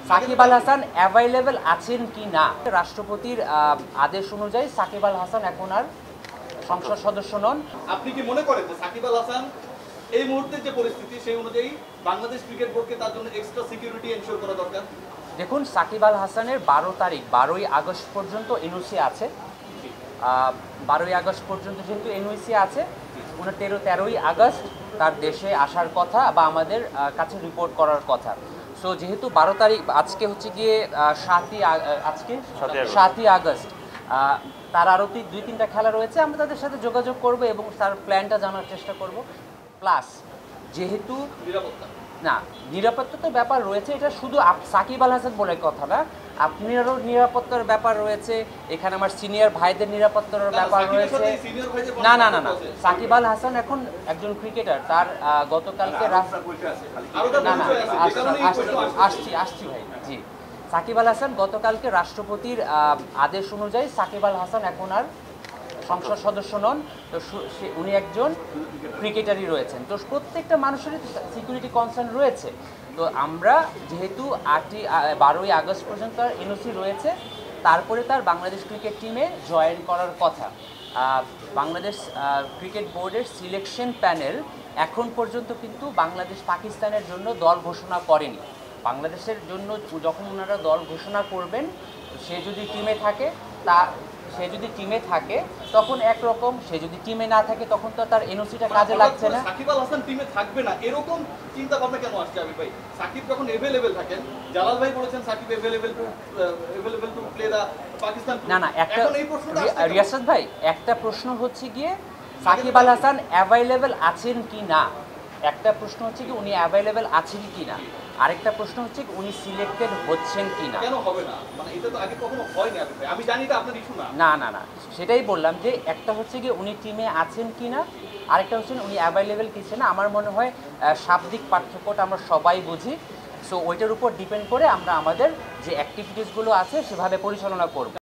Shakib Al Hasan available আছেন কি না, রাষ্ট্রপতির আদেশ অনুযায়ী সাকিব আল হাসান এখন আর সংসদ সদস্য নন। আপনি কি মনে করেন যে সাকিব আল হাসান এই মুহূর্তে যে পরিস্থিতি সেই অনুযায়ী বাংলাদেশ ক্রিকেট বোর্ডকে তার জন্য এক্সট্রা সিকিউরিটি এনশিওর করা দরকার? দেখুন, সাকিব আল হাসানের 12 আগস্ট পর্যন্ত এনওসি আছে। 12 আগস্ট পর্যন্ত যেহেতু এনওসি আছে, 13ই আগস্ট তার দেশে আসার কথা বা আমাদের কাছে রিপোর্ট করার কথা। সো যেহেতু 12 তারিখ, আজকে হচ্ছে গিয়ে 7ই আগস্ট, তার আরও 2-3টা খেলা রয়েছে। আমরা তাদের সাথে যোগাযোগ করব এবং তার প্ল্যানটা জানার চেষ্টা করব। প্লাস যেহেতু নিরাপত্তা তো ব্যাপার রয়েছে, এটা শুধু সাকিব আল হাসান বলে কথা না, আপনারও নিরাপত্তার ব্যাপার রয়েছে, এখানে আমার সিনিয়র ভাইদের নিরাপত্তার ব্যাপার রয়েছে। না না না না সাকিব আল হাসান এখন একজন ক্রিকেটার, তার গতকালকে আসছি ভাই, জি। সাকিব আল হাসান গতকালকে রাষ্ট্রপতির আদেশ অনুযায়ী সাকিব আল হাসান এখন আর সংসদ সদস্য নন। তো উনি একজন ক্রিকেটারই রয়েছেন। তো প্রত্যেকটা মানুষেরই সিকিউরিটি কনসার্ন রয়েছে। তো আমরা যেহেতু 12ই আগস্ট পর্যন্ত তার এনওসি রয়েছে, তারপরে তার বাংলাদেশ ক্রিকেট টিমে জয়েন করার কথা। বাংলাদেশ ক্রিকেট বোর্ডের সিলেকশন প্যানেল এখন পর্যন্ত কিন্তু বাংলাদেশ পাকিস্তানের জন্য দল ঘোষণা করেনি। বাংলাদেশের জন্য যখন ওনারা দল ঘোষণা করবেন, সে যদি টিমে থাকে তখন একরকম, সে যদি টিমে না থাকে তখন তো তার এনওসিটা কাজে লাগছে না। সাকিব আল হাসান টিমে থাকবে না এরকম চিন্তা ভাবনা কেন আসছে আবির ভাই? সাকিব যখন अवेलेबल থাকেন, জালাল ভাই বলেছেন Shakib available to play the Pakistan. না একটা রিয়াসাত ভাই, একটা প্রশ্ন হচ্ছে গিয়ে সাকিব আল হাসান অ্যাভাইলেবল আছেন কি না, একটা প্রশ্ন হচ্ছে কি উনি অ্যাভাইলেবল আছেন কি না, আরেকটা প্রশ্ন হচ্ছে উনি সিলেক্টেড হচ্ছেন কি না। কেন হবে না? মানে এটা তো আগে কখনো হয়নি আবির ভাই, আমি জানি এটা আপনার ইস্যু না। না সেটাই বললাম যে একটা হচ্ছে কি উনি টিমে আছেন কি না, আরেকটা হচ্ছে উনি অ্যাভাইলেবল কিছু না। আমার মনে হয় শাব্দিক পার্থক্যটা আমরা সবাই বুঝি। সো ওইটার উপর ডিপেন্ড করে আমরা আমাদের যে অ্যাক্টিভিটিসগুলো আছে সেভাবে পরিচালনা করব।